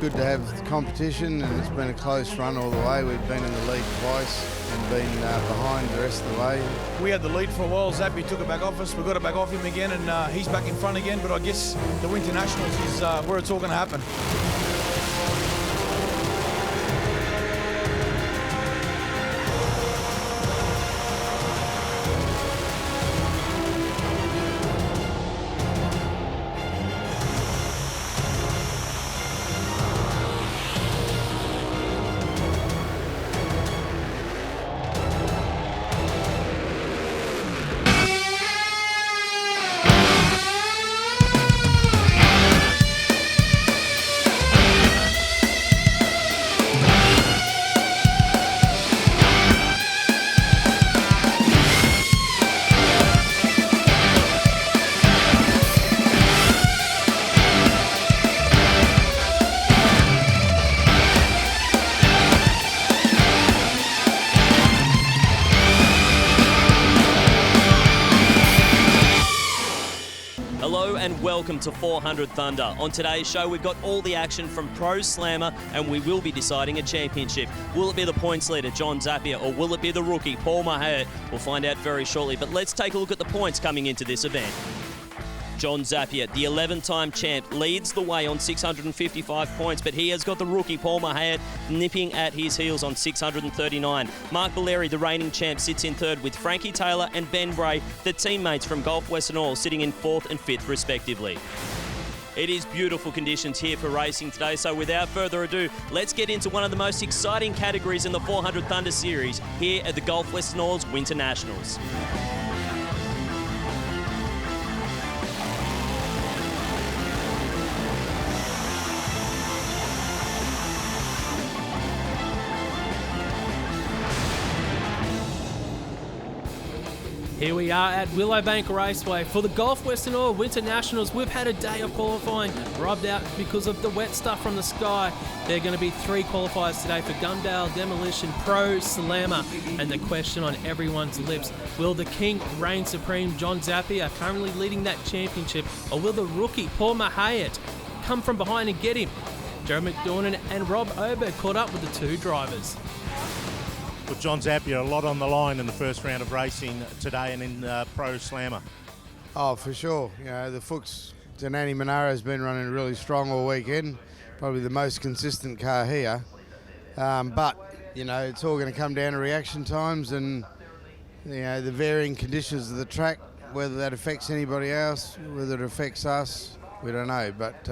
good to have the competition, and it's been a close run all the way. We've been in the lead twice and been behind the rest of the way. We had the lead for a while. Zappia took it back off us. We got it back off him again, and he's back in front again. But I guess the Winternationals is where it's all going to happen. And welcome to 400 Thunder. On today's show, we've got all the action from Pro Slammer, and we will be deciding a championship. Will it be the points leader, John Zappia, or will it be the rookie, Paul Mouhayet? We'll find out very shortly, but let's take a look at the points coming into this event. John Zappia, the 11-time champ, leads the way on 655 points, but he has got the rookie, Paul Mouhayet, nipping at his heels on 639. Mark Valeri, the reigning champ, sits in third with Frankie Taylor and Ben Bray, the teammates from Gulf Western Oil, sitting in fourth and fifth, respectively. It is beautiful conditions here for racing today, so without further ado, let's get into one of the most exciting categories in the 400 Thunder series here at the Gulf Western Oil's Winternationals. Here we are at Willowbank Raceway for the Gulf Western Oil Winternationals. We've had a day of qualifying rubbed out because of the wet stuff from the sky. There are going to be 3 qualifiers today for Gundale, Demolition, Pro, Slammer. And the question on everyone's lips, will the king reign supreme, John Zappia, currently leading that championship, or will the rookie, Paul Mouhayet, come from behind and get him? Joe McDornan and Rob Oberg caught up with the 2 drivers. With John Zappia, a lot on the line in the first round of racing today and in Pro Slammer. Oh, for sure. You know, the Fuchs, Zanani Monaro has been running really strong all weekend. Probably the most consistent car here. But, you know, it's all going to come down to reaction times and, you know, the varying conditions of the track, whether that affects anybody else, whether it affects us, we don't know. But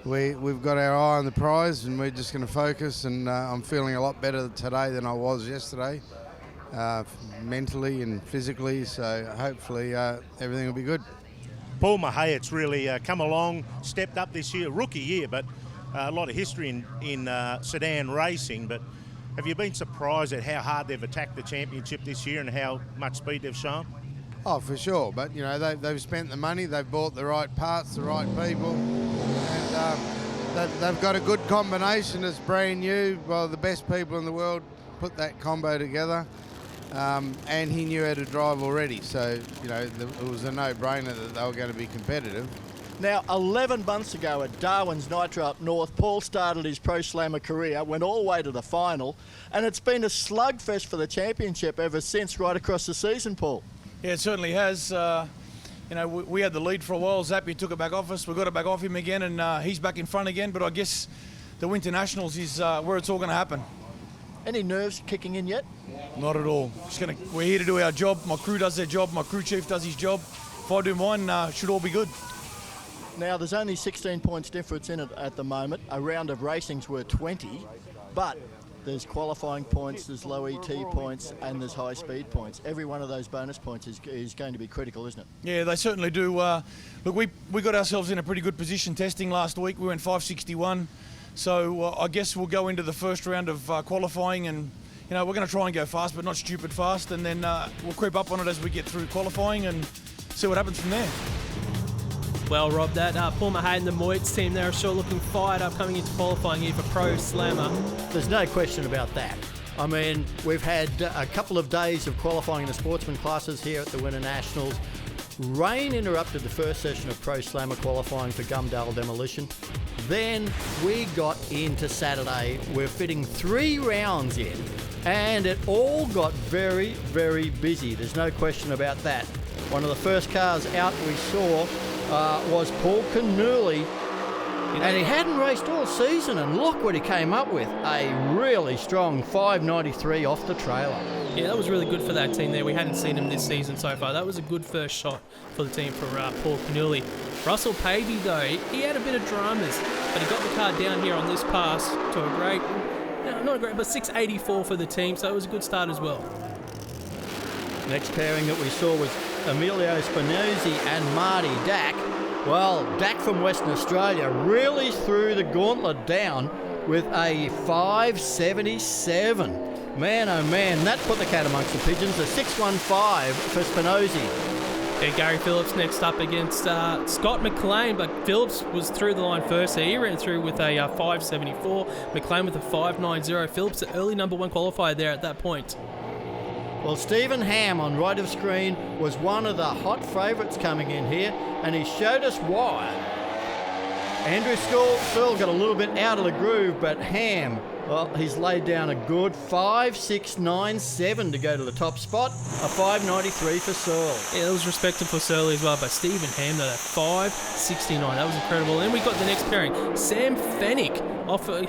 we've got our eye on the prize and we're just going to focus, and I'm feeling a lot better today than I was yesterday, mentally and physically, so hopefully everything will be good. Paul Mouhayet's really come along, stepped up this year, rookie year, but a lot of history in sedan racing. But have you been surprised at how hard they've attacked the championship this year and how much speed they've shown? Oh, for sure, but you know, they've spent the money, they've bought the right parts, the right people, and they've got a good combination. It's brand new. Well, the best people in the world put that combo together, and he knew how to drive already, so you know, it was a no-brainer that they were going to be competitive. Now, 11 months ago at Darwin's Nitro up north, Paul started his Pro Slammer career, went all the way to the final, and it's been a slugfest for the championship ever since, right across the season, Paul. Yeah, it certainly has. You know, we had the lead for a while. Zappia took it back off us. We got it back off him again, and he's back in front again. But I guess the Winternationals is where it's all going to happen. Any nerves kicking in yet? Not at all. We're here to do our job. My crew does their job. My crew chief does his job. If I do mine, should all be good. Now, there's only 16 points difference in it at the moment. A round of racings were 20, but there's qualifying points, there's low ET points, and there's high speed points. Every one of those bonus points is going to be critical, isn't it? Yeah, they certainly do. Look, we got ourselves in a pretty good position testing last week. We went 561. So I guess we'll go into the first round of qualifying, and you know, we're going to try and go fast, but not stupid fast, and then we'll creep up on it as we get through qualifying and see what happens from there. Well, Rob, that Paul Mouhayet and the Mouhayet team, they're sure looking fired up coming into qualifying here for Pro Slammer. There's no question about that. I mean, we've had a couple of days of qualifying in the sportsman classes here at the Winternationals. Rain interrupted the first session of Pro Slammer qualifying for Gumdale Demolition. Then we got into Saturday. We're fitting 3 rounds in, and it all got very, very busy. There's no question about that. One of the first cars out we saw was Paul Canuli, and he hadn't raced all season, and look what he came up with. A really strong 593 off the trailer. Yeah, that was really good for that team there. We hadn't seen him this season so far. That was a good first shot for the team for Paul Canuli. Russell Pavey, though, he had a bit of dramas, but he got the car down here on this pass to a great, not a great, but 684 for the team, so it was a good start as well. Next pairing that we saw was Emilio Spinozzi and Marty Dack. Well, Dack from Western Australia really threw the gauntlet down with a 577. Man, oh man, that put the cat amongst the pigeons. A 615 for Spinozzi. Yeah, Gary Phillips next up against Scott McLean, but Phillips was through the line first, so he ran through with a 574. McLean with a 590. Phillips, the early number 1 qualifier there at that point. Well, Stephen Ham on right of screen was one of the hot favourites coming in here, and he showed us why. Andrew Searle got a little bit out of the groove, but Ham, well, he's laid down a good 5.697 to go to the top spot, a 5.93 for Searle. Yeah, that was respected for Searle as well, but Stephen Ham, though, that 5.69, that was incredible. And we got the next pairing, Sam Fennick.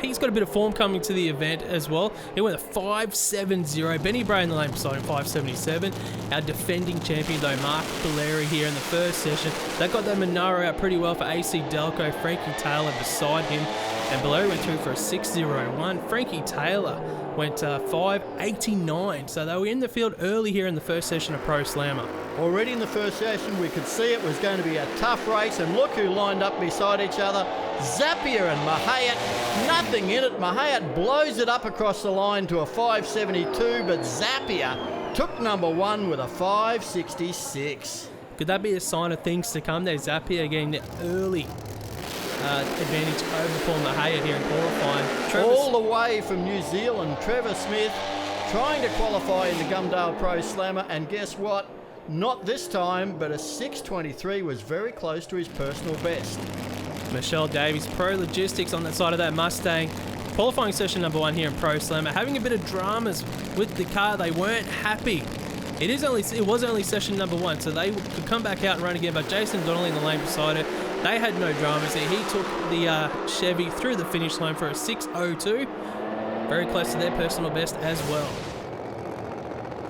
He's got a bit of form coming to the event as well. He went a 5.70. Benny Bray in the lane beside him, 5.77. Our defending champion, though, Mark Valeri here in the first session. That got that Monaro out pretty well for AC Delco. Frankie Taylor beside him. And Valeri went through for a 6.01. Frankie Taylor went 5.89. So they were in the field early here in the first session of Pro Slammer. Already in the first session, we could see it was going to be a tough race, and look who lined up beside each other. Zappia and Mouhayet, nothing in it. Mouhayet blows it up across the line to a 5.72, but Zappia took number 1 with a 5.66. Could that be a sign of things to come there? Zappia getting the early advantage over Paul Mouhayet here in qualifying. All the way from New Zealand, Trevor Smith trying to qualify in the Gumdale Pro Slammer, and guess what? Not this time, but a 6.23 was very close to his personal best. Michelle Davies, Pro Logistics on that side of that Mustang. Qualifying session number 1 here in Pro Slammer, having a bit of dramas with the car. They weren't happy. It was only session number 1, so they could come back out and run again, but Jason Donnelly in the lane beside it, they had no dramas there. He took the Chevy through the finish line for a 6.02. Very close to their personal best as well.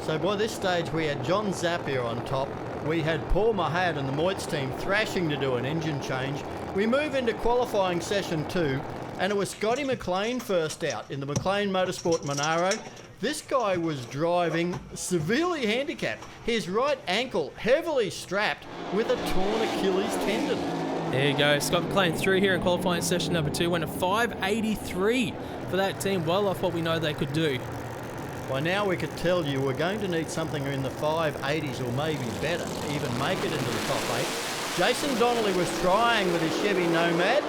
So by this stage, we had John Zappia on top. We had Paul Mouhayet and the Moitz team thrashing to do an engine change. We move into qualifying session 2, and it was Scotty McLean first out in the McLean Motorsport Monaro. This guy was driving severely handicapped. His right ankle heavily strapped with a torn Achilles tendon. There you go. Scott McLean through here in qualifying session number 2. Went a 5.83 for that team. Well off what we know they could do. By now we could tell you we're going to need something in the 5.80s or maybe better to even make it into the top 8. Jason Donnelly was trying with his Chevy Nomad,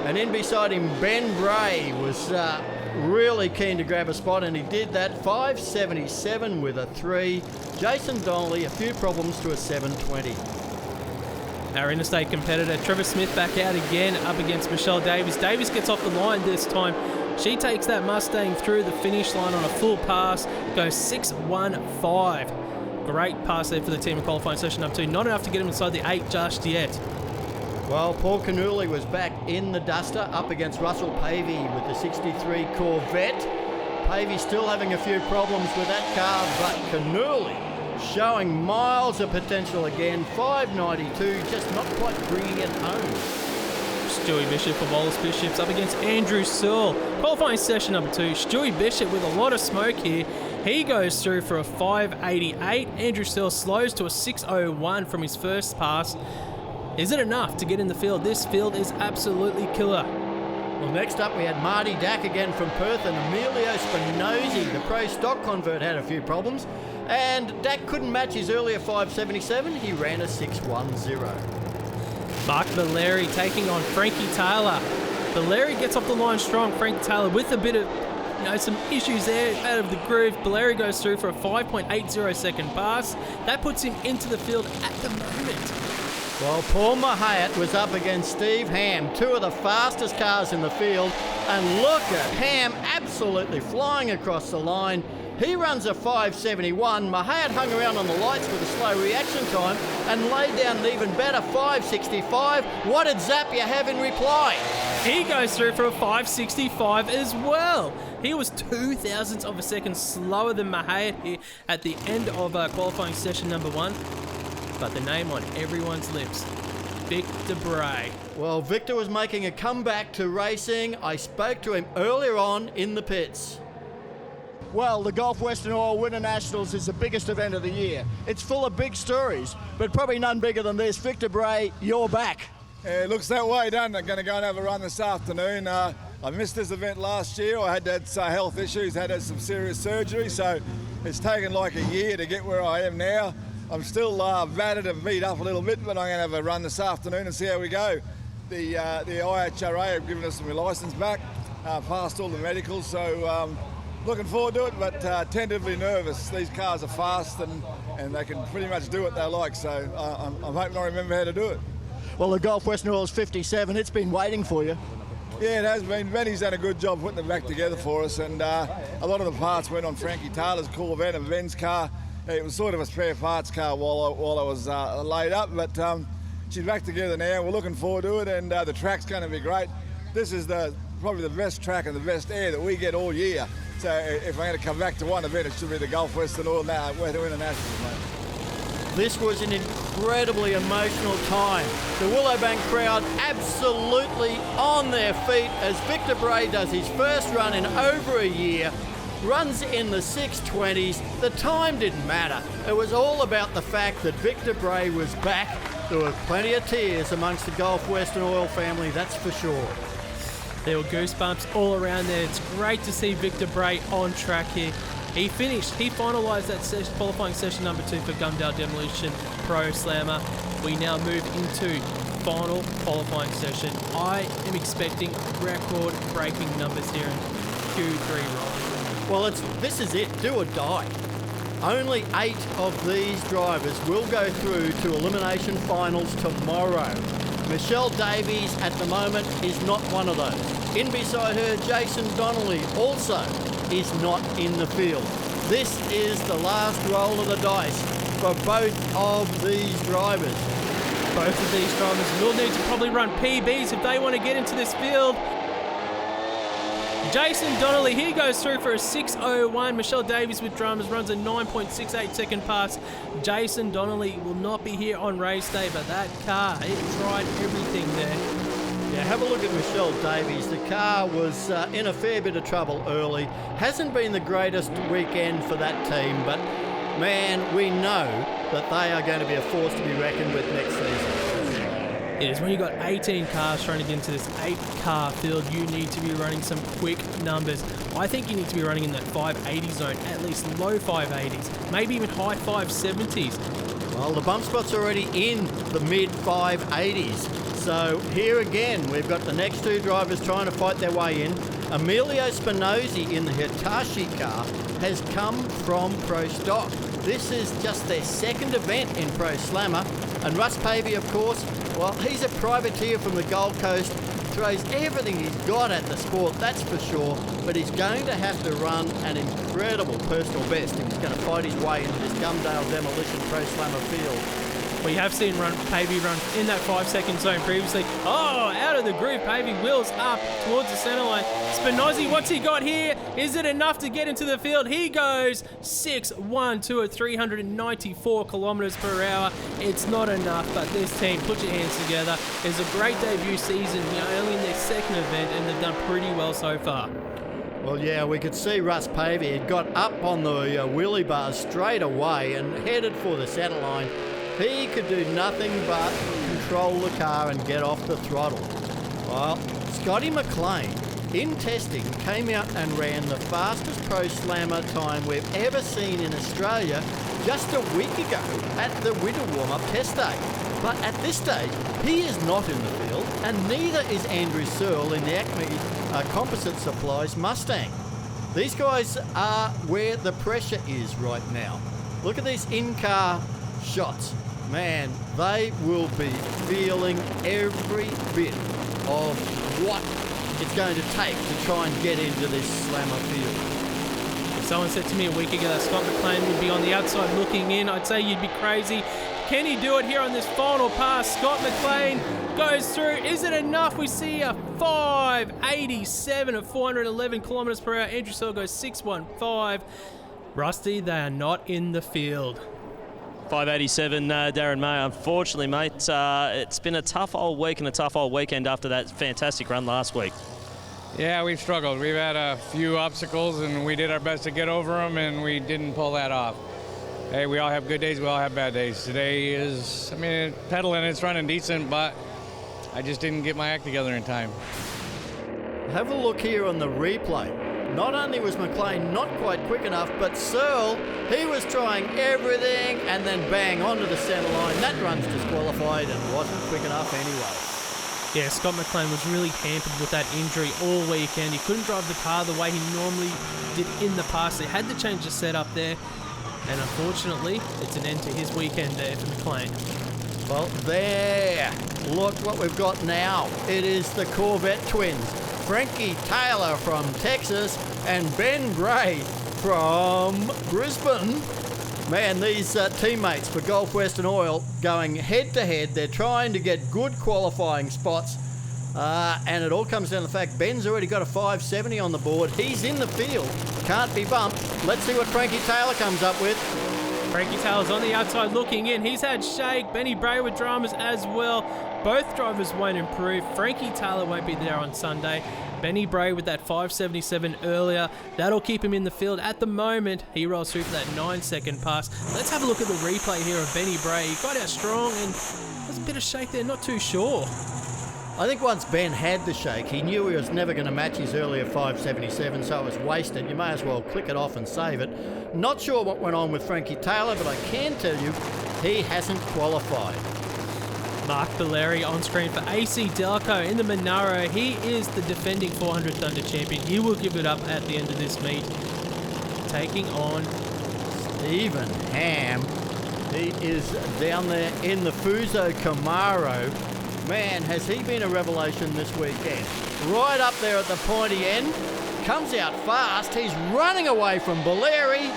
and in beside him Ben Bray was really keen to grab a spot, and he did that. 5.77 with a 3. Jason Donnelly, a few problems to a 7.20. Our interstate competitor Trevor Smith back out again up against Michelle Davies. Davies gets off the line this time. She takes that Mustang through the finish line on a full pass, goes 6.15. Great pass there for the team in qualifying session number 2. Not enough to get him inside the 8 just yet. Well, Paul Canuli was back in the Duster up against Russell Pavey with the 63 Corvette. Pavey still having a few problems with that car, but Canuli showing miles of potential again. 5.92, just not quite bringing it home. Stewie Bishop for Wallace Bishops up against Andrew Searle. Qualifying session number 2. Stewie Bishop with a lot of smoke here. He goes through for a 5.88. Andrew Searle slows to a 6.01 from his first pass. Is it enough to get in the field? This field is absolutely killer. Well, next up we had Marty Dack again from Perth, and Emilio Spinozzi, the pro stock convert, had a few problems. And Dack couldn't match his earlier 5.77. He ran a 6.10. Mark Valeri taking on Frankie Taylor. Valeri gets off the line strong. Frankie Taylor with a bit of some issues there out of the groove. Valeri goes through for a 5.80 second pass. That puts him into the field at the moment. Well, Paul Mouhayet was up against Steve Ham, two of the fastest cars in the field, and look at Ham absolutely flying across the line. He runs a 5.71. Mouhayet hung around on the lights with a slow reaction time and laid down an even better 5.65. What did Zappia have in reply? He goes through for a 5.65 as well. He was 0.02 of a second slower than Mouhayet here at the end of qualifying session number 1. But the name on everyone's lips, Victor Bray. Well, Victor was making a comeback to racing. I spoke to him earlier on in the pits. Well, the Gulf Western Oil Winternationals is the biggest event of the year. It's full of big stories, but probably none bigger than this. Victor Bray, you're back. It looks that way, doesn't it? I'm going to go and have a run this afternoon. I missed this event last year. I had health issues, had some serious surgery, so it's taken like a year to get where I am now. I'm still battered and beat up a little bit, but I'm going to have a run this afternoon and see how we go. The IHRA have given us my licence back, passed all the medicals, so looking forward to it, but tentatively nervous. These cars are fast and they can pretty much do what they like, so I'm hoping I remember how to do it. Well, the Gulf Western Oil's 57. It's been waiting for you. Yeah, it has been. Benny's done a good job putting them back together for us, and a lot of the parts went on Frankie Taylor's Corvette and Ben's car. It was sort of a spare parts car while I was laid up, but she's back together now. We're looking forward to it, and the track's going to be great. This is probably the best track and the best air that we get all year. So if I'm going to come back to one event, it should be the Gulf Western Oil Internationals, mate. This was an incredibly emotional time. The Willowbank crowd absolutely on their feet as Victor Bray does his first run in over a year. Runs in the 6.20s. The time didn't matter. It was all about the fact that Victor Bray was back. There were plenty of tears amongst the Gulf Western Oil family, that's for sure. There were goosebumps all around there. It's great to see Victor Bray on track here. He finalised that qualifying session number 2 for Gumdale Demolition Pro Slammer. We now move into final qualifying session. I am expecting record-breaking numbers here in Q3 rolling. Well, this is it, do or die. Only 8 of these drivers will go through to elimination finals tomorrow. Michelle Davies at the moment is not one of those. In beside her, Jason Donnelly also is not in the field. This is the last roll of the dice for both of these drivers. Both of these drivers will need to probably run PBs if they want to get into this field. Jason Donnelly, he goes through for a 6.01. Michelle Davies with dramas runs a 9.68 second pass. Jason Donnelly will not be here on race day, but that car, it tried everything there. Yeah, have a look at Michelle Davies. The car was in a fair bit of trouble early. Hasn't been the greatest weekend for that team, but man, we know that they are going to be a force to be reckoned with next season. It is when you've got 18 cars trying to get into this 8-car field, you need to be running some quick numbers. I think you need to be running in that 580 zone, at least low 580s, maybe even high 570s. Well, the bump spot's already in the mid 580s. So here again, we've got the next 2 drivers trying to fight their way in. Emilio Spinozzi in the Hitachi car has come from Pro Stock. This is just their second event in Pro Slammer. And Russ Pavey, of course, well, he's a privateer from the Gold Coast, throws everything he's got at the sport, that's for sure, but he's going to have to run an incredible personal best if he's going to fight his way into this Gumdale Demolition Pro Slammer field. We have seen Pavey run in that 5-second zone previously. Oh, out of the groove, Pavey wheels up towards the centre line. Spinozzi, what's he got here? Is it enough to get into the field? He goes 6.12 at 394 kilometres per hour. It's not enough, but this team, put your hands together. It's a great debut season, only in their second event, and they've done pretty well so far. Well, yeah, we could see Russ Pavey had got up on the wheelie bars straight away and headed for the centre line. He could do nothing but control the car and get off the throttle. Well, Scotty McLean, in testing, came out and ran the fastest Pro Slammer time we've ever seen in Australia just a week ago at the winter warm-up test day. But at this stage, he is not in the field, and neither is Andrew Searle in the Acme Composite Supplies Mustang. These guys are where the pressure is right now. Look at these in-car shots. Man, they will be feeling every bit of what it's going to take to try and get into this slammer field. Someone said to me a week ago that Scott McLean would be on the outside looking in. I'd say you'd be crazy. Can he do it here on this final pass? Scott McLean goes through. Is it enough? We see a 5.87 at 411 kilometres per hour. Andrew Searle goes 6.15. Rusty, they are not in the field. 5.87, Darren May. Unfortunately, mate, it's been a tough old week and a tough old weekend after that fantastic run last week. Yeah, we've struggled. We've had a few obstacles, and we did our best to get over them, and we didn't pull that off. Hey, we all have good days, we all have bad days. Today is, pedaling, it's running decent, but I just didn't get my act together in time. Have a look here on the replay. Not only was McLean not quite quick enough, but Searle, he was trying everything and then bang onto the centre line. That run's disqualified and wasn't quick enough anyway. Yeah, Scott McLean was really hampered with that injury all weekend. He couldn't drive the car the way he normally did in the past. They had to change the setup there, and unfortunately, it's an end to his weekend there for McLean. Well, there. Look what we've got now. It is the Corvette twins. Frankie Taylor from Texas and Ben Gray from Brisbane. Man, these teammates for Gulf Western Oil going head-to-head. They're trying to get good qualifying spots. And it all comes down to the fact Ben's already got a 570 on the board. He's in the field. Can't be bumped. Let's see what Frankie Taylor comes up with. Frankie Taylor's on the outside looking in. He's had shake. Benny Bray with dramas as well. Both drivers won't improve. Frankie Taylor won't be there on Sunday. Benny Bray with that 577 earlier. That'll keep him in the field. At the moment, he rolls through for that 9-second pass. Let's have a look at the replay here of Benny Bray. He got out strong and there's a bit of shake there. Not too sure. I think once Ben had the shake, he knew he was never going to match his earlier 577, so it was wasted. You may as well click it off and save it. Not sure what went on with Frankie Taylor, but I can tell you he hasn't qualified. Mark Valeri on screen for AC Delco in the Monaro. He is the defending 400 Thunder champion. He will give it up at the end of this meet. Taking on Stephen Ham. He is down there in the Fuso Camaro. Man, has he been a revelation this weekend. Right up there at the pointy end. Comes out fast. He's running away from Valeri.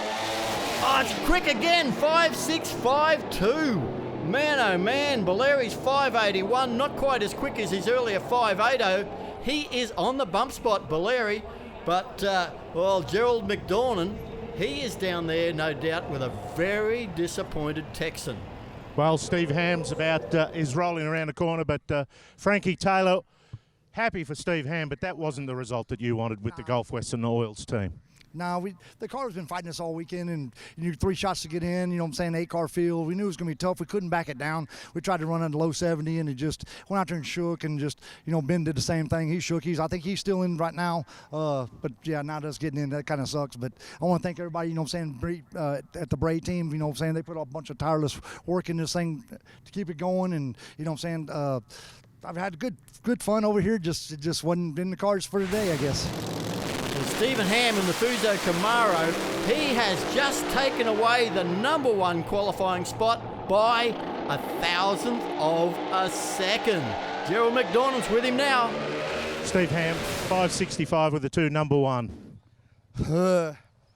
Oh, it's quick again. 5.652. Man, oh man, Valeri's 5.81, not quite as quick as his earlier 5.80. He is on the bump spot, Valeri, but, Gerald McDornan, he is down there, no doubt, with a very disappointed Texan. Well, Steve Ham's is rolling around the corner, but Frankie Taylor, happy for Steve Ham, but that wasn't the result that you wanted with the Gulf Western Oils team. No, the car's been fighting us all weekend, and you need 3 shots to get in, 8-car field. We knew it was going to be tough. We couldn't back it down. We tried to run in the low 70, and it just went out there and shook, and just, Ben did the same thing. He shook. I think he's still in right now. But, yeah, not us getting in. That kind of sucks. But I want to thank everybody, at the Bray team, they put a bunch of tireless work in this thing to keep it going, and, I've had good fun over here. It just wasn't in the cards for today, I guess. Stephen Ham in the Fuso Camaro, he has just taken away the number 1 qualifying spot by 1,000th of a second. Gerald McDonald's with him now. Steve Ham, 5.65 with the 2 number 1.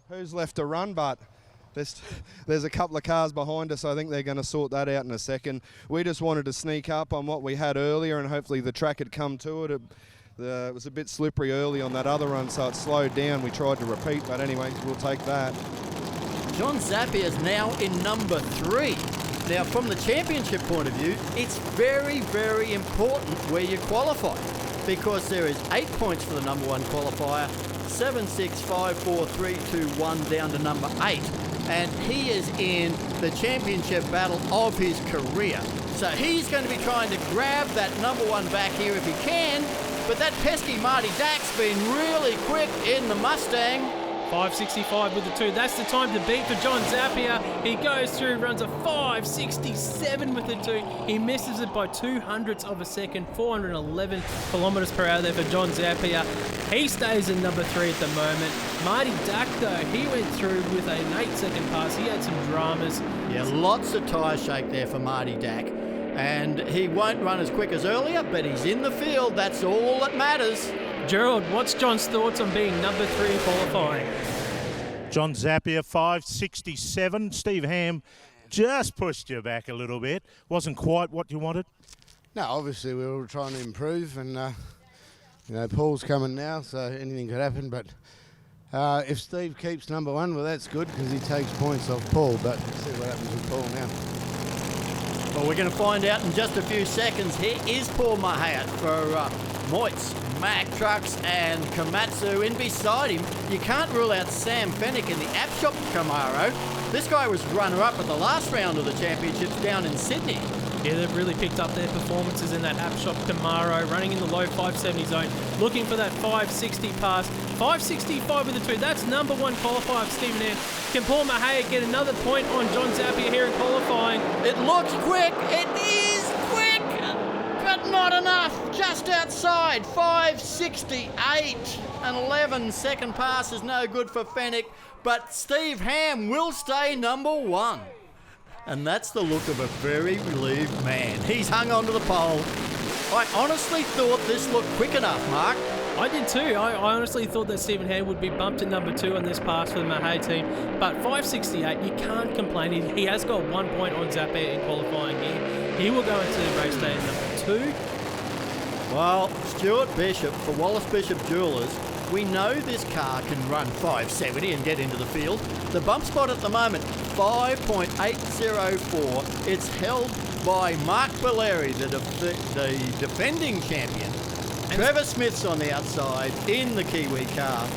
Who's left to run, but there's a couple of cars behind us. I think they're going to sort that out in a second. We just wanted to sneak up on what we had earlier, and hopefully the track had come to it. It was a bit slippery early on that other run, so it slowed down. We tried to repeat, but anyway, we'll take that. John Zappia is now in number 3. Now, from the championship point of view, it's very, very important where you qualify, because there is 8 points for the number 1 qualifier, 7, 6, 5, 4, 3, 2, 1 down to number 8. And he is in the championship battle of his career. So he's going to be trying to grab that number 1 back here if he can. But that pesky Marty Dack's been really quick in the Mustang. 5.65 with the 2. That's the time to beat for John Zappia. He goes through, runs a 5.67 with the 2. He misses it by 0.02 of a second, 411 kilometres per hour there for John Zappia. He stays in number 3 at the moment. Marty Dack, though, he went through with an 8-second pass. He had some dramas. Yeah, lots of tyre shake there for Marty Dack. And he won't run as quick as earlier, but he's in the field. That's all that matters. Gerald, what's John's thoughts on being number 3 in qualifying? John Zappia, 5.67. Steve Ham just pushed you back a little bit. Wasn't quite what you wanted. No, obviously we were trying to improve, and Paul's coming now, so anything could happen. But if Steve keeps number 1, well, that's good because he takes points off Paul. But we'll see what happens with Paul now. Well, we're going to find out in just a few seconds. Here is Paul Mouhayet for Moitz, Mack Trucks and Komatsu. In beside him, you can't rule out Sam Fennick in the App Shop Camaro. This guy was runner-up at the last round of the championships down in Sydney. Yeah, they've really picked up their performances in that App Shop Camaro, running in the low 570 zone, looking for that 560 pass. 565 with the 2. That's number 1 qualifier of Stephen Ann. Can Paul Mouhayet get another point on John Zappia here in qualifying? It looks quick. It is quick, but not enough. Just outside. 568. An 11-second pass is no good for Fennick, but Steve Ham will stay number 1. And that's the look of a very relieved man. He's hung onto the pole. I honestly thought this looked quick enough, Mark. I did too. I honestly thought that Stephen Hand would be bumped to number 2 on this pass for the Mouhayet team. But 5.68, you can't complain. He has got 1 point on Zappia in qualifying here. He will go into race day at number 2. Well, Stuart Bishop for Wallace Bishop Jewelers, we know this car can run 570 and get into the field. The bump spot at the moment, 5.804. It's held by Mark Valeri, the defending champion. Trevor Smith's on the outside in the Kiwi car.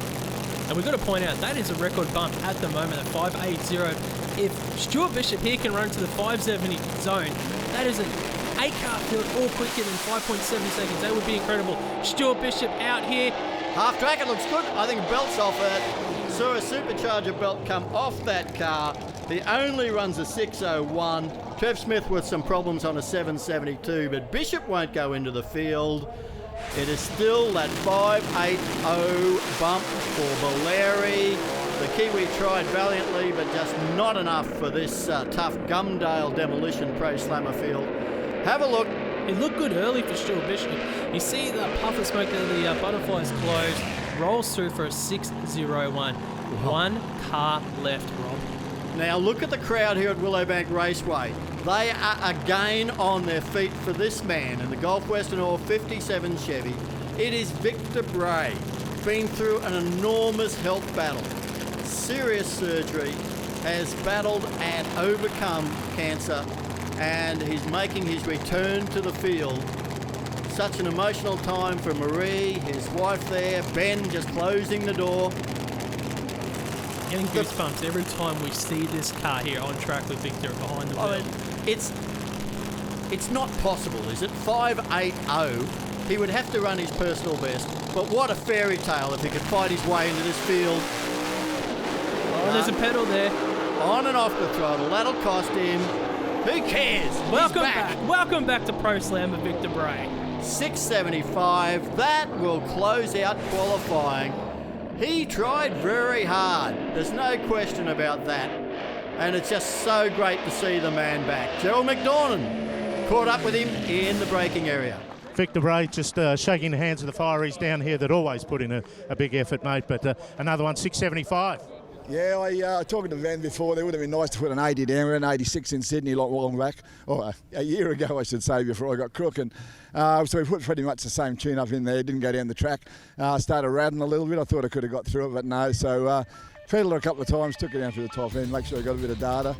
And we've got to point out, that is a record bump at the moment at 5.80. If Stuart Bishop here can run to the 570 zone, that is an 8-car field all quicker than 5.7 seconds. That would be incredible. Stuart Bishop out here. Half track, it looks good. I think a belt's off it. Saw a supercharger belt come off that car. He only runs a 601. Trev Smith with some problems on a 772, but Bishop won't go into the field. It is still that 580 bump for Valeri. The Kiwi tried valiantly, but just not enough for this tough Gumdale Demolition Pro Slammer field. Have a look. It looked good early for Stuart Bishop. You see the puff of smoke there, the butterflies closed, rolls through for a 6.01. 1 car left, Rob. Now look at the crowd here at Willowbank Raceway. They are again on their feet for this man in the Gulf Western Oil 57 Chevy. It is Victor Bray, been through an enormous health battle. Serious surgery, has battled and overcome cancer, and he's making his return to the field. Such an emotional time for Marie, his wife there, Ben just closing the door. Getting goosebumps every time we see this car here on track with Victor behind the wheel. It's not possible, is it? 580. He would have to run his personal best, but what a fairy tale if he could fight his way into this field. Oh, there's a pedal there. On and off the throttle. That'll cost him. Who cares? Welcome back. Welcome back to Pro Slammer, Victor Bray. 675. That will close out qualifying. He tried very hard. There's no question about that. And it's just so great to see the man back. Gerald McDornan caught up with him in the braking area. Victor Bray just shaking the hands of the fireys down here that always put in a big effort, mate. But another one, 675. Yeah, I talking to Van before. It would have been nice to put an 80 down. We were an 86 in Sydney not long back, or a year ago, I should say, before I got crook. And so we put pretty much the same tune up in there. Didn't go down the track. Started rattling a little bit. I thought I could have got through it, but no. So pedaled it a couple of times, took it down to the top end, make sure I got a bit of data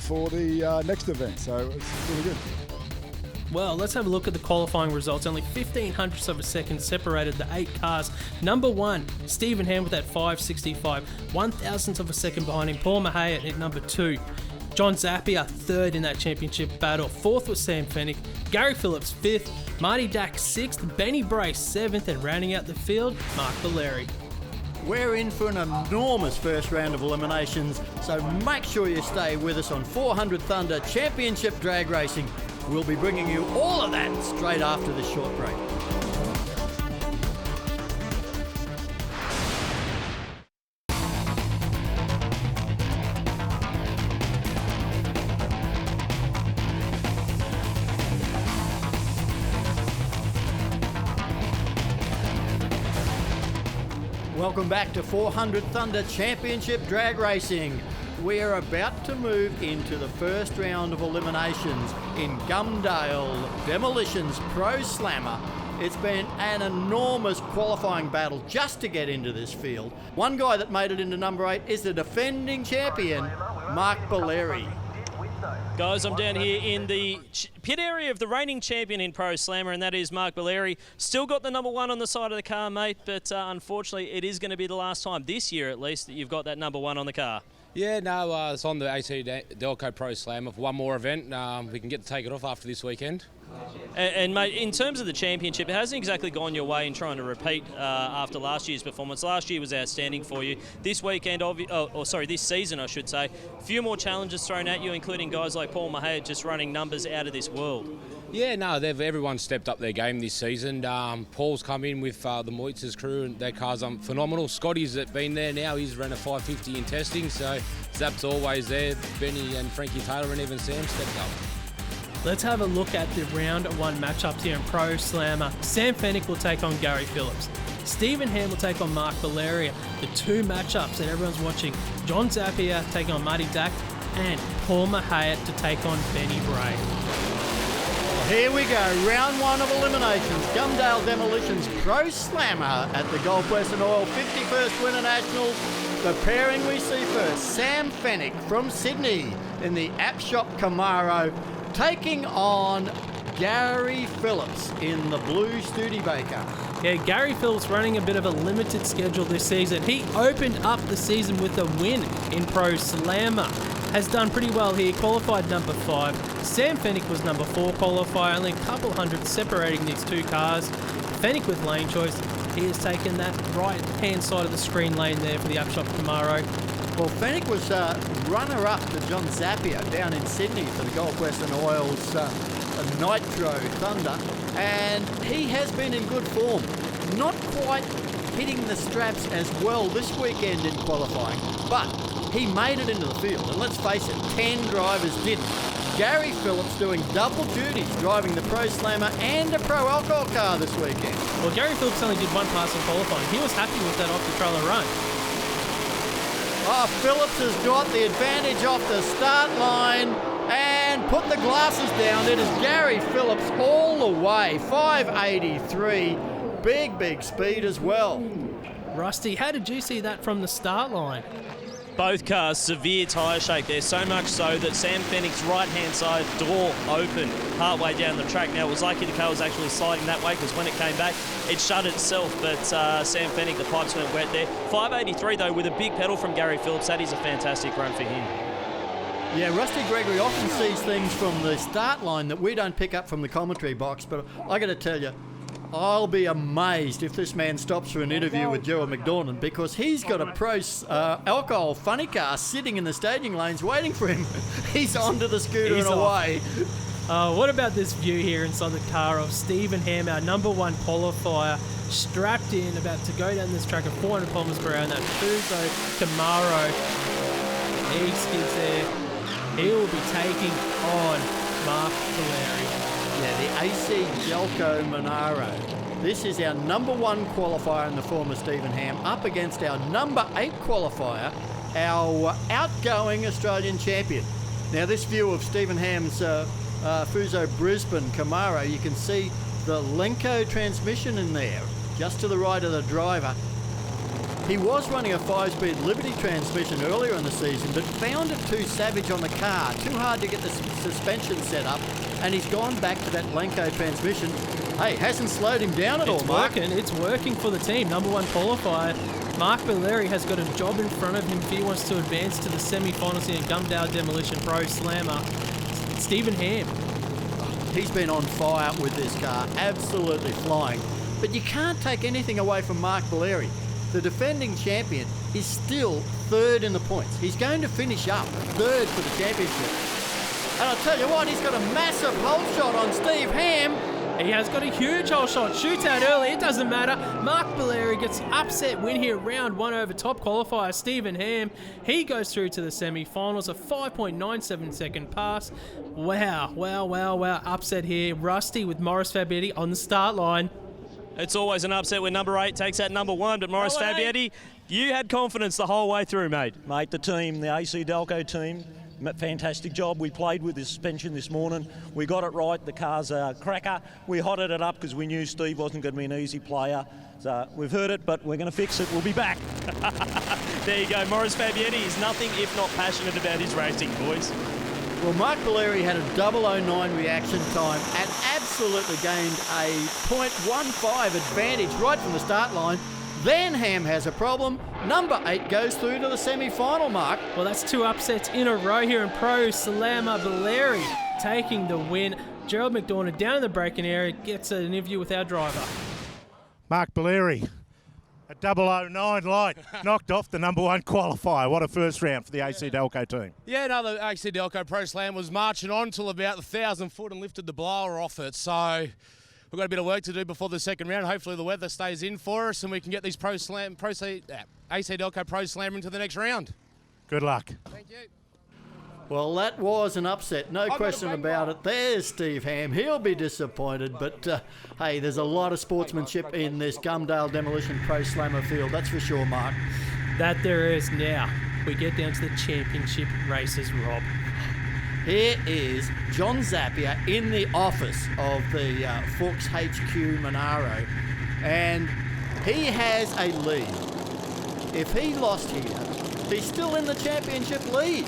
for the next event. So it was really good. Well, let's have a look at the qualifying results. Only 0.15 of a second separated the 8 cars. Number 1, Stephen Ham with that 5.65. 1,000th of a second behind him, Paul Mouhayet at number 2. John Zappia, 3rd in that championship battle. 4th was Sam Fennick. Gary Phillips, 5th. Marty Dack, 6th. Benny Bray, 7th. And rounding out the field, Mark Valeri. We're in for an enormous first round of eliminations, so make sure you stay with us on 400 Thunder Championship Drag Racing. We'll be bringing you all of that straight after this short break. Welcome back to 400 Thunder Championship Drag Racing. We are about to move into the first round of eliminations in Gumdale Demolitions Pro Slammer. It's been an enormous qualifying battle just to get into this field. One guy that made it into number 8 is the defending champion, Mark Balleri. Guys, I'm down here in the pit area of the reigning champion in Pro Slammer, and that is Mark Balleri. Still got the number 1 on the side of the car, mate, but unfortunately it is going to be the last time, this year at least, that you've got that number 1 on the car. Yeah, no, it's on the AC Delco Pro Slammer for one more event. We can get to take it off after this weekend. And mate, in terms of the championship, it hasn't exactly gone your way in trying to repeat after last year's performance. Last year was outstanding for you. This weekend, this season, I should say, a few more challenges thrown at you, including guys like Paul Mouhayet just running numbers out of this world. Yeah, no, everyone's stepped up their game this season. Paul's come in with the Moitz's crew, and their car's phenomenal. Scotty's been there now. He's run a 550 in testing, so Zap's always there. Benny and Frankie Taylor and even Sam stepped up. Let's have a look at the round 1 matchups here in Pro Slammer. Sam Fennick will take on Gary Phillips. Stephen Ham will take on Mark Balleri. The 2 matchups that everyone's watching, John Zappia taking on Marty Dack, and Paul Mouhayet to take on Benny Bray. Here we go, round 1 of eliminations. Gumdale Demolitions Pro Slammer at the Gulf Western Oil 51st Winternationals. The pairing we see first, Sam Fennick from Sydney in the App Shop Camaro, taking on Gary Phillips in the blue Studebaker. Yeah, Gary Phillips running a bit of a limited schedule this season. He opened up the season with a win in Pro Slammer. Has done pretty well here, qualified number 5. Sam Fennick was number 4 qualifier, only a couple hundred separating these 2 cars. Fennick with lane choice. He has taken that right-hand side of the screen lane there for the Upshot Camaro. Well, Fennick was runner-up to John Zappia down in Sydney for the Gulf Western Oil's Nitro Thunder, and he has been in good form. Not quite hitting the straps as well this weekend in qualifying, but he made it into the field, and let's face it, 10 drivers didn't. Gary Phillips doing double duties, driving the Pro Slammer and a Pro Alcohol car this weekend. Well, Gary Phillips only did 1 pass in qualifying. He was happy with that off-the-trailer run. Oh, Phillips has got the advantage off the start line and put the glasses down. It is Gary Phillips all the way, 583, big speed as well. Rusty, how did you see that from the start line? Both cars severe tyre shake there, so much so that Sam Fennick's right-hand side door opened partway down the track. Now, it was lucky the car was actually sliding that way because when it came back, it shut itself, but Sam Fennick, the pipes went wet there. 583, though, with a big pedal from Gary Phillips. That is a fantastic run for him. Yeah, Rusty Gregory often sees things from the start line that we don't pick up from the commentary box, but I got to tell you, I'll be amazed if this man stops for an interview with Gerald McDormand, because he's got a Pro Alcohol funny car sitting in the staging lanes waiting for him. He's onto the scooter and away. What about this view here inside the car of Stephen Ham, our number 1 qualifier, strapped in, about to go down this track at 400 kilometers per hour in that Fuso Camaro. He skids there. He will be taking on Mark Balleri. Yeah, the AC Delco Monaro. This is our number 1 qualifier in the form of Stephen Ham up against our number 8 qualifier, our outgoing Australian champion. Now, this view of Stephen Ham's Fuso Brisbane Camaro, you can see the Lenco transmission in there, just to the right of the driver. He was running a 5-speed Liberty transmission earlier in the season, but found it too savage on the car, too hard to get the suspension set up, and he's gone back to that Lenco transmission. Hey, hasn't slowed him down at all, Mark. It's working for the team. Number 1 qualifier. Mark Balleri has got a job in front of him if he wants to advance to the semi-finals in Gumdale Demolition Pro Slammer. Stephen Ham. He's been on fire with this car, absolutely flying. But you can't take anything away from Mark Balleri. the defending champion is still third in the points. He's going to finish up third for the championship. And I'll tell you what, he's got a massive hole shot on Steve Ham. He has got a huge hole shot. Shoots out early. It doesn't matter. Mark Valeri gets the upset win here. Round 1 over top qualifier Stephen Ham. He goes through to the semi-finals. A 5.97 second pass. Wow. Upset here. Rusty with Morris Fabietti on the start line. It's always an upset when number 8 takes out number 1, but Morris Fabietti, you had confidence the whole way through, mate. Mate, the team, the AC Delco team, fantastic job. We played with the suspension this morning. We got it right. The car's a cracker. We hotted it up because we knew Steve wasn't going to be an easy player. So we've heard it, but we're going to fix it. We'll be back. There you go. Morris Fabietti is nothing if not passionate about his racing, boys. Well, Mark Valeri had a 0.009 reaction time and absolutely gained a 0.15 advantage right from the start line. Then Ham has a problem. Number 8 goes through to the semi-final, Mark. Well, that's 2 upsets in a row here in Pro Slammer. Valeri taking the win. Gerald McDonough down in the braking area gets an interview with our driver. Mark Valeri, a 009 light, knocked off the number 1 qualifier. What a first round for the AC Delco team. Yeah, no, the AC Delco Pro Slam was marching on till about the 1,000 foot and lifted the blower off it. So we've got a bit of work to do before the second round. Hopefully the weather stays in for us and we can get these AC Delco Pro Slam into the next round. Good luck. Thank you. Well, that was an upset, no question about it. There's Steve Ham. He'll be disappointed, but hey, there's a lot of sportsmanship in this Gumdale Demolition Pro Slammer field, that's for sure, Mark. That there is. Now, we get down to the championship races, Rob. Here is John Zappia in the office of the Fuchs HQ Monaro, and he has a lead. If he lost here, he's still in the championship lead.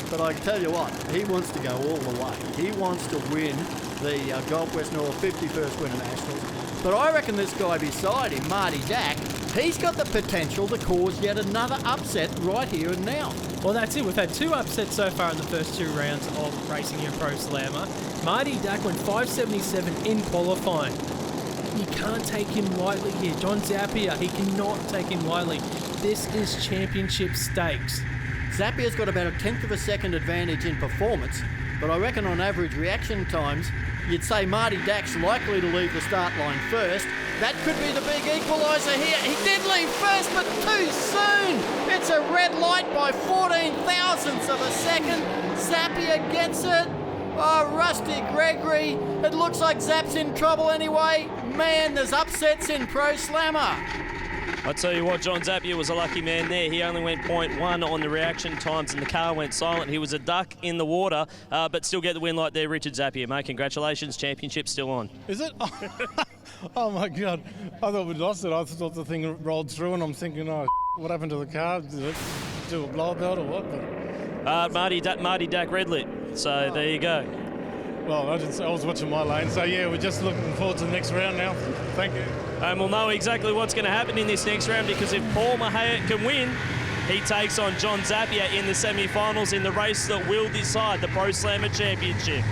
But I tell you what, he wants to go all the way. He wants to win the Gulf Western Oil 51st Winternationals. But I reckon this guy beside him, Marty Dack, he's got the potential to cause yet another upset right here and now. Well, that's it. We've had 2 upsets so far in the first 2 rounds of racing here Pro Slammer. Marty Dack went 5.77 in qualifying. You can't take him lightly here. John Zappia, he cannot take him lightly. This is championship stakes. Zappia's got about a 1/10 of a second advantage in performance, but I reckon on average reaction times, you'd say Marty Dack's likely to leave the start line first. That could be the big equaliser here. He did leave first, but too soon. It's a red light by 14 thousandths of a second. Zappia gets it. Oh, Rusty Gregory. It looks like Zap's in trouble anyway. Man, there's upsets in Pro Slammer. I tell you what, John Zappia was a lucky man there. He only went 0.1 on the reaction times and the car went silent. He was a duck in the water, but still get the win like there, Richard Zappia, mate. Congratulations, championship still on. Is it? Oh my God. I thought we'd lost it. I thought the thing rolled through and I'm thinking, oh, what happened to the car? Did it do a blowout or what? But Marty Dack red lit. So there you go. Well, I was watching my lane. So yeah, we're just looking forward to the next round now. Thank you. And we'll know exactly what's going to happen in this next round, because if Paul Mouhayet can win, he takes on John Zappia in the semi-finals in the race that will decide the Pro Slammer Championship.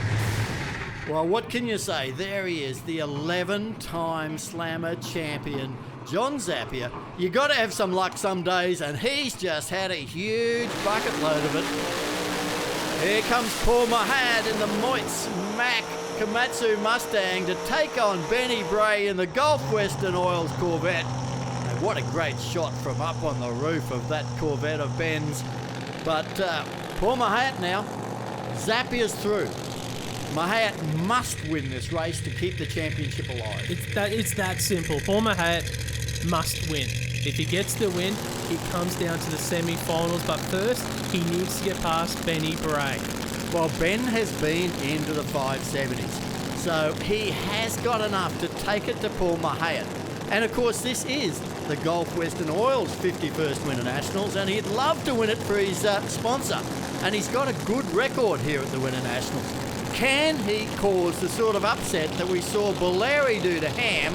Well, what can you say? There he is, the 11-time Slammer champion, John Zappia. You got to have some luck some days, and he's just had a huge bucket load of it. Here comes Paul Mouhayet in the Moitz Mack Komatsu Mustang to take on Benny Bray in the Gulf Western Oil's Corvette. And what a great shot from up on the roof of that Corvette of Ben's. But Paul Mouhayet now, Zappia's through. Mouhayet must win this race to keep the championship alive. It's that simple. Paul Mouhayet must win. If he gets the win, he comes down to the semi-finals, but first he needs to get past Benny Bray. Well, Ben has been into the 570s, so he has got enough to take it to Paul Mouhayet. And of course, this is the Gulf Western Oil's 51st Winternationals, and he'd love to win it for his sponsor. And he's got a good record here at the Winternationals. Can he cause the sort of upset that we saw Valeri do to Ham?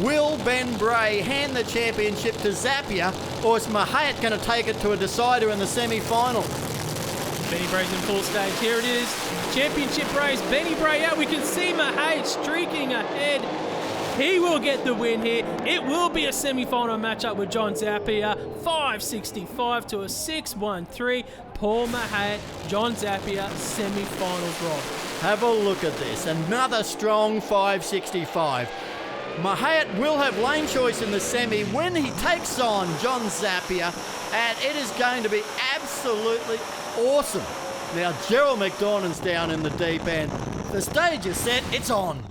Will Ben Bray hand the championship to Zappia, or is Mouhayet going to take it to a decider in the semi-final? Benny Bray's in full stage. Here it is. Championship race. Benny Bray out. We can see Mouhayet streaking ahead. He will get the win here. It will be a semi-final matchup with John Zappia. 565 to a 6-1-3. Paul Mouhayet, John Zappia, semi-finals, Rob. Have a look at this. Another strong 565. Mouhayet will have lane choice in the semi when he takes on John Zappia, and it is going to be absolutely awesome. Now, Gerald McDornand's down in the deep end. The stage is set. It's on.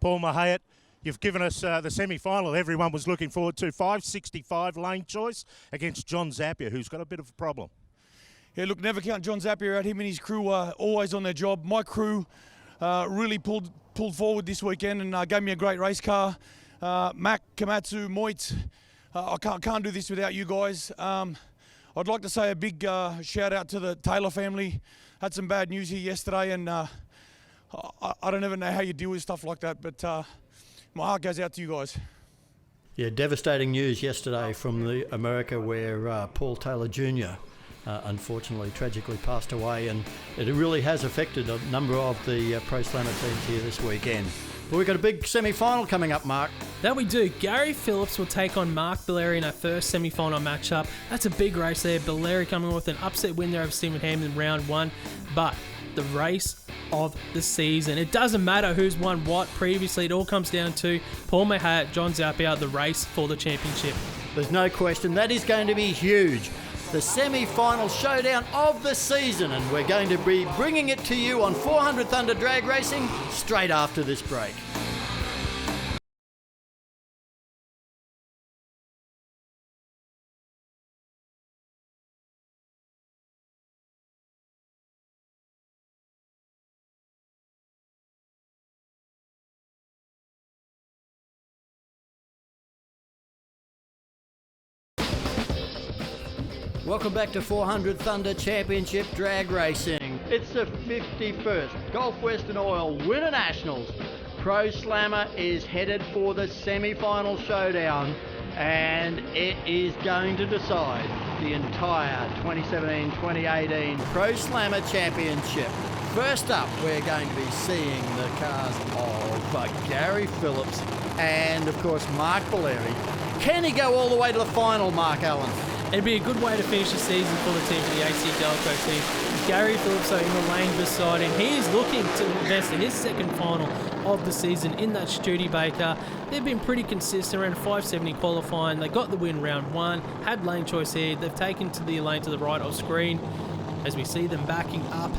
Paul Mouhayet, you've given us the semi-final everyone was looking forward to. 565 lane choice against John Zappia, who's got a bit of a problem. Yeah, look, never count John Zappia out. Him and his crew are always on their job. My crew really pulled forward this weekend and gave me a great race car. Mac, Komatsu, Moit, I can't do this without you guys. I'd like to say a big shout out to the Taylor family. Had some bad news here yesterday, and I don't ever know how you deal with stuff like that, but my heart goes out to you guys. Yeah, devastating news yesterday from the America where Paul Taylor Jr. Unfortunately, tragically passed away, and it really has affected a number of the Pro Slammer teams here this weekend. But we've got a big semi-final coming up, Mark. That we do. Gary Phillips will take on Mark Balleri in our first semi-final matchup. That's a big race there. Balleri coming with an upset win there over Stephen Hammond in round one. But the race of the season. It doesn't matter who's won what previously. It all comes down to Paul Mouhayet, John Zappia, the race for the championship. There's no question. That is going to be huge. The semi-final showdown of the season, and we're going to be bringing it to you on 400 Thunder Drag Racing straight after this break. Welcome back to 400 Thunder Championship Drag Racing. It's the 51st Gulf Western Oil Winternationals. Pro Slammer is headed for the semi-final showdown, and it is going to decide the entire 2017-2018 Pro Slammer Championship. First up, we're going to be seeing the cars of Gary Phillips and, of course, Mark Balleri. Can he go all the way to the final, Mark Allen? It'd be a good way to finish the season for the team, for the AC Delco team. Gary Phillips in the lane beside him. He is looking to invest in his second final of the season in that Studebaker. They've been pretty consistent around 570 qualifying. They got the win round one, had lane choice here. They've taken to the lane to the right of screen as we see them backing up.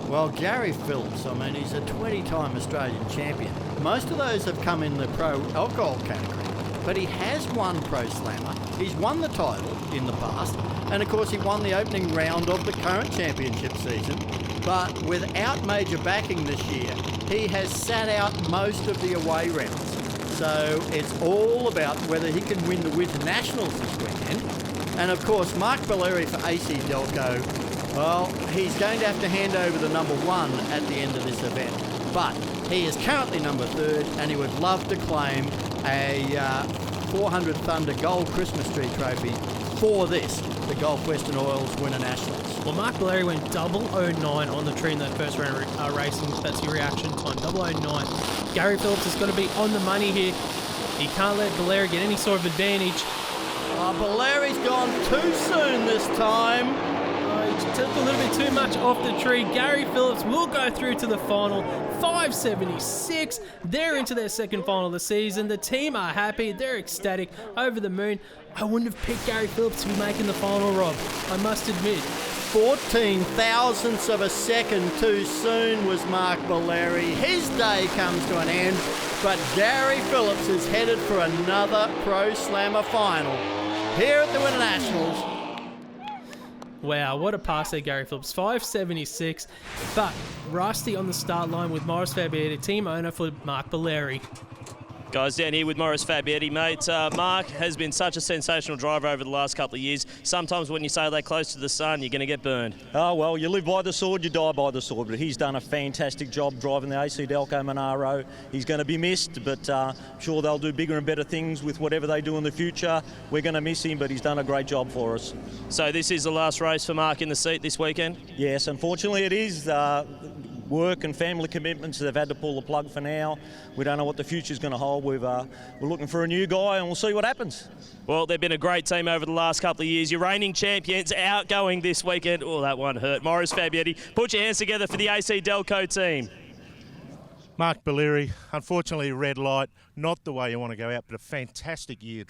Well, Gary Phillips, I mean, he's a 20-time Australian champion. Most of those have come in the pro alcohol category. But he has won Pro Slammer. He's won the title in the past. And of course he won the opening round of the current championship season. But without major backing this year, he has sat out most of the away rounds. So it's all about whether he can win the Winternationals this weekend. And of course, Mark Balleri for AC Delco, well, he's going to have to hand over the number one at the end of this event. But he is currently number third, and he would love to claim a 400 Thunder Gold Christmas Tree Trophy for this, the Gulf Western Oil's Winternationals. Well, Mark Balleri went 009 on the tree in that first round of racing. That's your reaction time, 009. Gary Phillips has got to be on the money here. He can't let Balleri get any sort of advantage. Balleri's gone too soon this time. He took a little bit too much off the tree. Gary Phillips will go through to the final. 576. They're into their second final of the season. The team are happy. They're ecstatic, over the moon. I wouldn't have picked Gary Phillips to be making the final, Rob. I must admit. 14 thousandths of a second too soon was Mark Balleri. His day comes to an end, but Gary Phillips is headed for another Pro Slammer final here at the Winternationals. Wow, what a pass there, Gary Phillips. 576, but Rusty on the start line with Morris Fabietti, team owner for Mark Balleri. Guys, down here with Morris Fabietti, mate. Mark has been such a sensational driver over the last couple of years. Sometimes when you say they're close to the sun, you're going to get burned. Oh, well, you live by the sword, you die by the sword. But he's done a fantastic job driving the AC Delco Monaro. He's going to be missed, but I'm sure they'll do bigger and better things with whatever they do in the future. We're going to miss him, but he's done a great job for us. So this is the last race for Mark in the seat this weekend? Yes, unfortunately it is. work and family commitments, they've had to pull the plug for now. We don't know what the future's going to hold. We're looking for a new guy, and we'll see what happens. Well, they've been a great team over the last couple of years. Your reigning champions outgoing this weekend. Oh, that one hurt. Morris Fabietti, put your hands together for the AC Delco team. Mark Balleri, unfortunately red light, not the way you want to go out, but a fantastic year,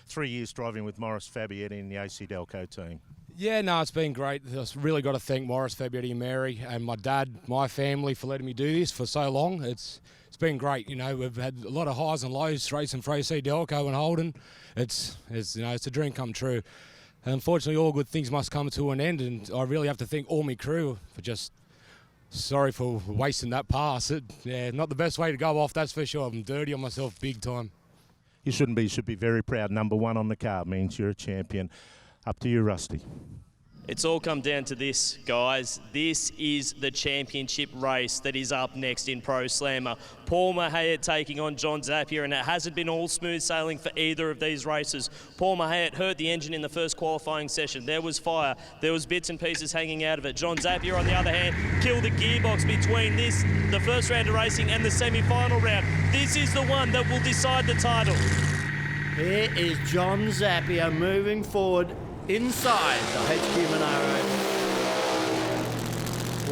3 years driving with Morris Fabietti in the AC Delco team. Yeah, no, it's been great. I've really got to thank Morris, Fabietti and Mary and my dad, my family for letting me do this for so long. It's been great. You know, we've had a lot of highs and lows racing for AC Delco and Holden. It's a dream come true. Unfortunately, all good things must come to an end, and I really have to thank all my crew for just sorry for wasting that pass. Not the best way to go off, that's for sure. I'm dirty on myself big time. You shouldn't be. You should be very proud. Number one on the card means you're a champion. Up to you, Rusty. It's all come down to this, guys. This is the championship race that is up next in Pro Slammer. Paul Mouhayet taking on John Zappia, and it hasn't been all smooth sailing for either of these races. Paul Mouhayet hurt the engine in the first qualifying session. There was fire. There was bits and pieces hanging out of it. John Zappia, on the other hand, killed the gearbox between the first round of racing and the semi-final round. This is the one that will decide the title. Here is John Zappia moving forward inside the HQ Monaro.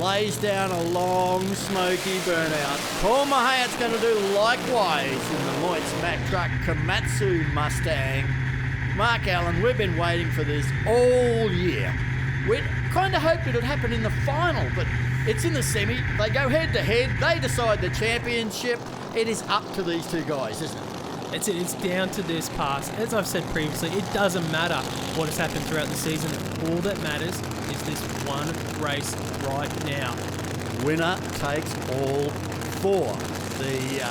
Lays down a long, smoky burnout. Paul Mouhayet's going to do likewise in the Moitz Mack Truck Komatsu Mustang. Mark Allen, we've been waiting for this all year. We kind of hoped it would happen in the final, but it's in the semi. They go head to head. They decide the championship. It is up to these two guys, isn't it? That's it, it's down to this pass. As I've said previously, it doesn't matter what has happened throughout the season. All that matters is this one race right now. Winner takes all for the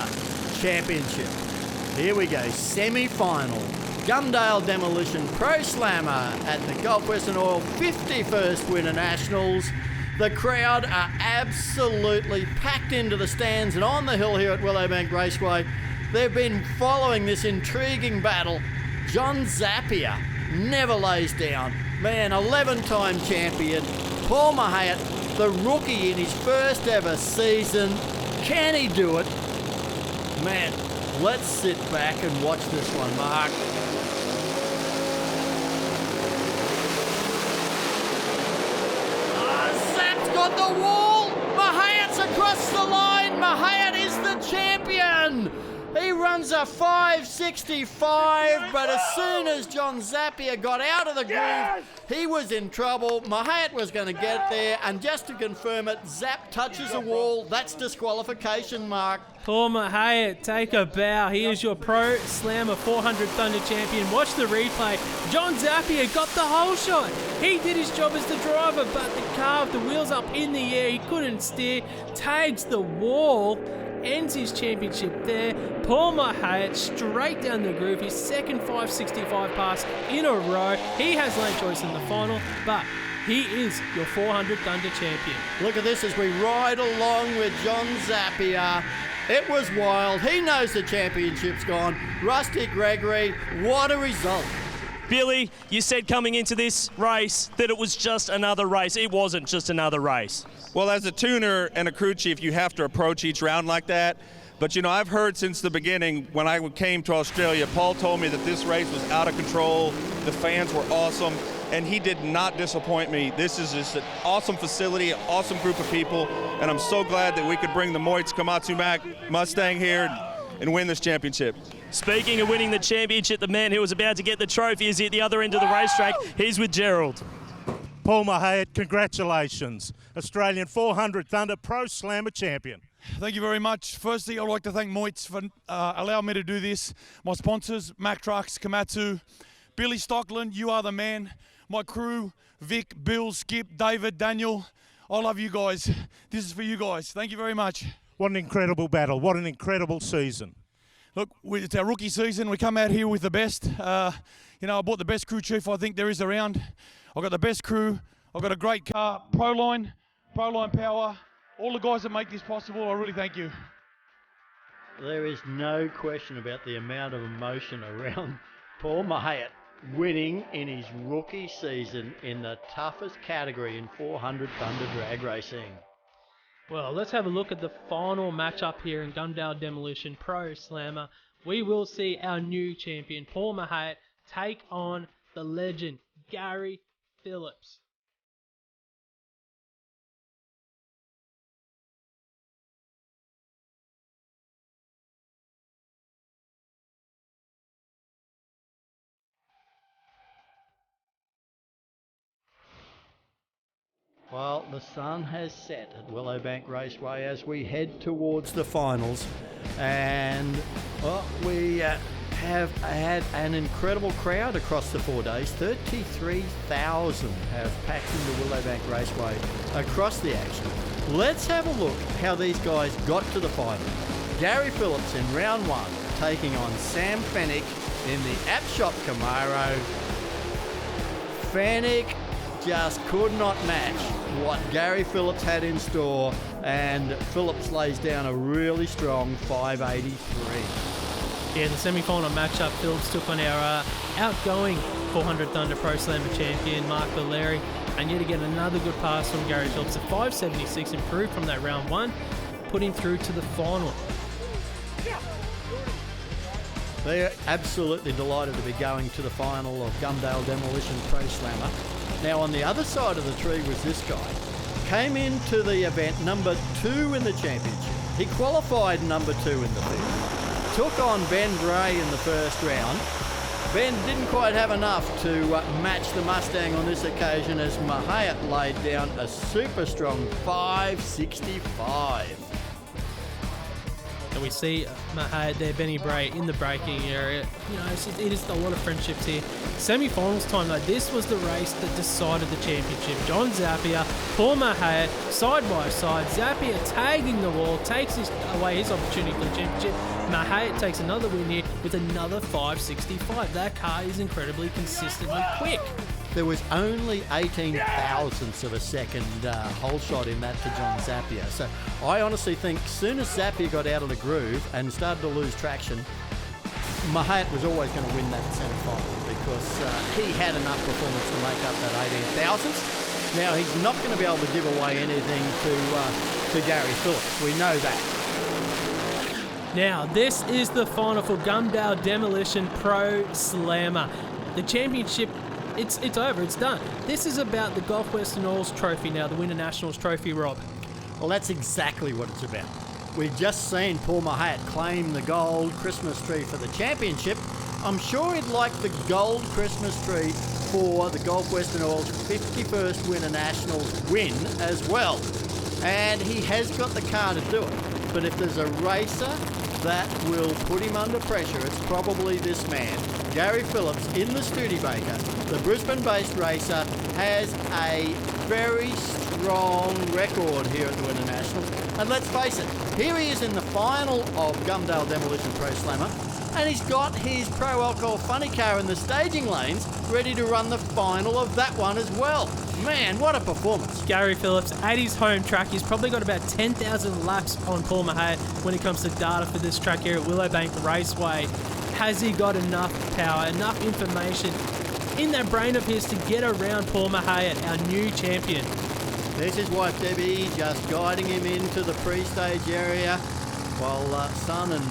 championship. Here we go, semi-final. Gumdale Demolition Pro Slammer at the Gulf Western Oil 51st Winternationals. The crowd are absolutely packed into the stands and on the hill here at Willowbank Raceway. They've been following this intriguing battle. John Zappia never lays down. Man, 11-time champion. Paul Mouhayet, the rookie in his first ever season. Can he do it? Man, let's sit back and watch this one, Mark. Zapp's got the wall. Mouhayet's across the line. Mouhayet is the champion. He runs a 5.65, but as soon as John Zappia got out of the groove, he was in trouble. Mouhayet was going to get there, and just to confirm it, Zapp touches the wall. That's disqualification, Mark. Paul Mouhayet, take a bow. He is your Pro Slammer 400 Thunder champion. Watch the replay. John Zappia got the whole shot. He did his job as the driver, but the car with the wheels up in the air, he couldn't steer, tags the wall, ends his championship there. Paul Mouhayet straight down the groove, his second 5.65 pass in a row. He has lane choice in the final, but he is your 400 Thunder champion. Look at this as we ride along with John Zappia. It was wild. He knows the championship's gone. Rusty Gregory, what a result. Billy, you said coming into this race that it was just another race. It wasn't just another race. Well, as a tuner and a crew chief, you have to approach each round like that. But, you know, I've heard since the beginning, when I came to Australia, Paul told me that this race was out of control. The fans were awesome, and he did not disappoint me. This is just an awesome facility, an awesome group of people, and I'm so glad that we could bring the Moitz Komatsu Mack Mustang here and win this championship. Speaking of winning the championship, the man who was about to get the trophy is at the other end of the racetrack. He's with Gerald. Paul Mouhayet, congratulations. Australian 400 Thunder Pro Slammer champion. Thank you very much. Firstly, I'd like to thank Moitz for allowing me to do this. My sponsors, Mack Trucks, Komatsu, Billy Stockland, you are the man. My crew, Vic, Bill, Skip, David, Daniel, I love you guys. This is for you guys. Thank you very much. What an incredible battle. What an incredible season. Look, it's our rookie season. We come out here with the best. I bought the best crew chief I think there is around. I've got the best crew. I've got a great car, Proline Power. All the guys that make this possible, I really thank you. There is no question about the amount of emotion around Paul Mouhayet winning in his rookie season in the toughest category in 400 Thunder drag racing. Well, let's have a look at the final matchup here in Gumdale Demolition Pro Slammer. We will see our new champion, Paul Mouhayet, take on the legend, Gary Phillips. Well, the sun has set at Willowbank Raceway as we head towards the finals, and well, we have had an incredible crowd across the 4 days. 33,000 have packed into Willowbank Raceway across the action. Let's have a look how these guys got to the final. Gary Phillips in round 1 taking on Sam Fennick in the Appshop Camaro. Fennick just could not match what Gary Phillips had in store, and Phillips lays down a really strong 583. Yeah, the semi-final matchup, Phillips took on our outgoing 400 Thunder Pro Slammer champion, Mark Valeri, and yet again another good pass from Gary Phillips. A 576 improved from that round 1, put him through to the final. They're absolutely delighted to be going to the final of Gumdale Demolition Pro Slammer. Now on the other side of the tree was this guy. Came into the event number 2 in the championship. He qualified number 2 in the field. Took on Ben Gray in the first round. Ben didn't quite have enough to match the Mustang on this occasion as Mouhayet laid down a super strong 565. And we see Mouhayet there, Benny Bray in the braking area. You know, it is a lot of friendships here. Semi-finals time though, this was the race that decided the championship. John Zappia, Paul Mouhayet, side by side. Zappia tagging the wall, takes away his opportunity for the championship. Mouhayet takes another win here with another 565. That car is incredibly consistently quick. There was only 18 thousandths of a second hole shot in that to John Zappia. So I honestly think as soon as Zappia got out of the groove and started to lose traction, Mouhayet was always going to win that semi-final because he had enough performance to make up that 18 thousandths. Now he's not going to be able to give away anything to Gary Phillips. We know that. Now this is the final for Gumdale Demolition Pro Slammer. The championship, it's over, it's done. This is about the Gulf Western Oil Trophy now, the Winternationals trophy, Rob. Well, that's exactly what it's about. We've just seen Paul Mouhayet claim the gold Christmas tree for the championship. I'm sure he'd like the gold Christmas tree for the Gulf Western Oil's 51st Winternationals win as well. And he has got the car to do it. But if there's a racer that will put him under pressure, it's probably this man. Gary Phillips in the Studebaker, the Brisbane-based racer, has a very strong record here at the Winternationals. And let's face it, here he is in the final of Gumdale Demolition Pro Slammer, and he's got his Pro Alcohol funny car in the staging lanes ready to run the final of that one as well. Man, what a performance. Gary Phillips at his home track. He's probably got about 10,000 laps on Paul Mouhayet when it comes to data for this track here at Willowbank Raceway. Has he got enough power, enough information in that brain of his to get around Paul Mouhayet, our new champion? This is wife Debbie just guiding him into the pre-stage area, while son and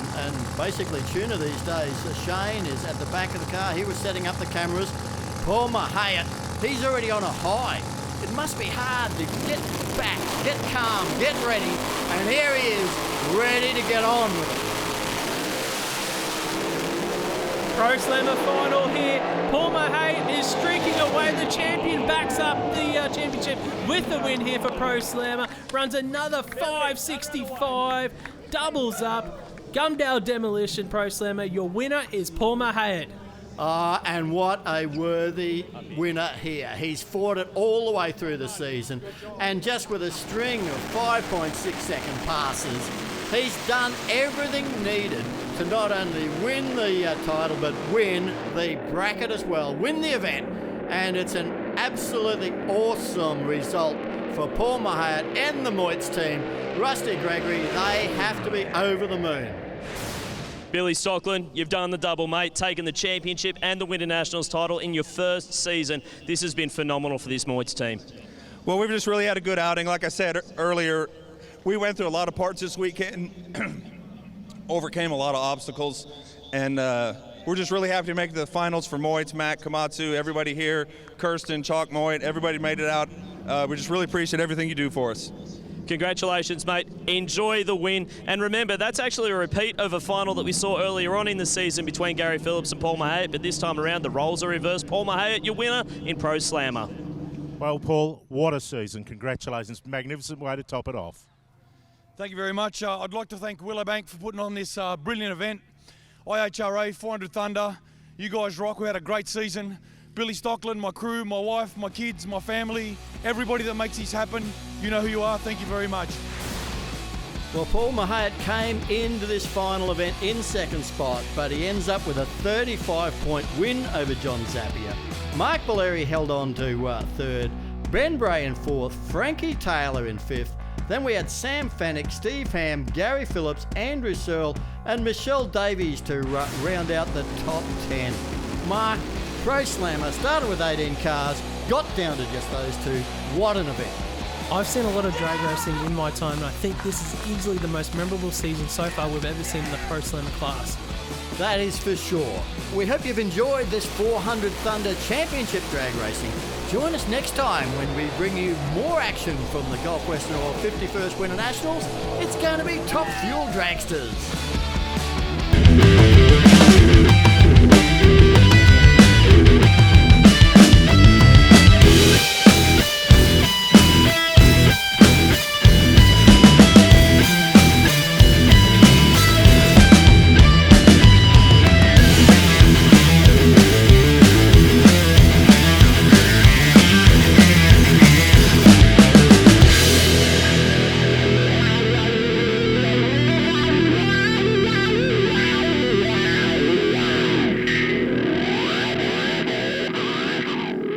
basically tuner these days, Shane, is at the back of the car. He was setting up the cameras. Paul Mouhayet, he's already on a high. It must be hard to get back, get calm, get ready, and here he is, ready to get on with it. Pro Slammer final here. Paul Mouhayet is streaking away. The champion backs up the championship with the win here for Pro Slammer. Runs another 565, doubles up. Gumdale Demolition Pro Slammer, your winner is Paul Mouhayet. And what a worthy winner here. He's fought it all the way through the season, and just with a string of 5.6 second passes, he's done everything needed to not only win the title, but win the bracket as well, win the event. And it's an absolutely awesome result for Paul Mouhayet and the Moits team. Rusty Gregory, they have to be over the moon. Billy Stockland, you've done the double, mate, taken the championship and the Winternationals title in your first season. This has been phenomenal for this Moits team. Well, we've just really had a good outing. Like I said earlier, we went through a lot of parts this weekend, overcame a lot of obstacles, and we're just really happy to make the finals for Mouhayet, Matt, Komatsu, everybody here, Kirsten, Chalk Mouhayet, everybody made it out. We just really appreciate everything you do for us. Congratulations, mate. Enjoy the win. And remember, that's actually a repeat of a final that we saw earlier on in the season between Gary Phillips and Paul Mouhayet, but this time around the roles are reversed. Paul Mouhayet, your winner in Pro Slammer. Well, Paul, what a season. Congratulations. Magnificent way to top it off. Thank you very much. I'd like to thank Willowbank for putting on this brilliant event. IHRA, 400 Thunder, you guys rock. We had a great season. Billy Stockland, my crew, my wife, my kids, my family, everybody that makes this happen, you know who you are. Thank you very much. Well, Paul Mouhayet came into this final event in second spot, but he ends up with a 35-point win over John Zappia. Mark Valeri held on to third, Ben Bray in fourth, Frankie Taylor in fifth. Then we had Sam Fennick, Steve Ham, Gary Phillips, Andrew Searle, and Michelle Davies to round out the top 10. Mark, Pro Slammer, started with 18 cars, got down to just those two. What an event. I've seen a lot of drag racing in my time, and I think this is easily the most memorable season so far we've ever seen in the Pro Slammer class. That is for sure. We hope you've enjoyed this 400 Thunder Championship drag racing. Join us next time when we bring you more action from the Gulf Western Oil 51st Winternationals. It's going to be top fuel dragsters.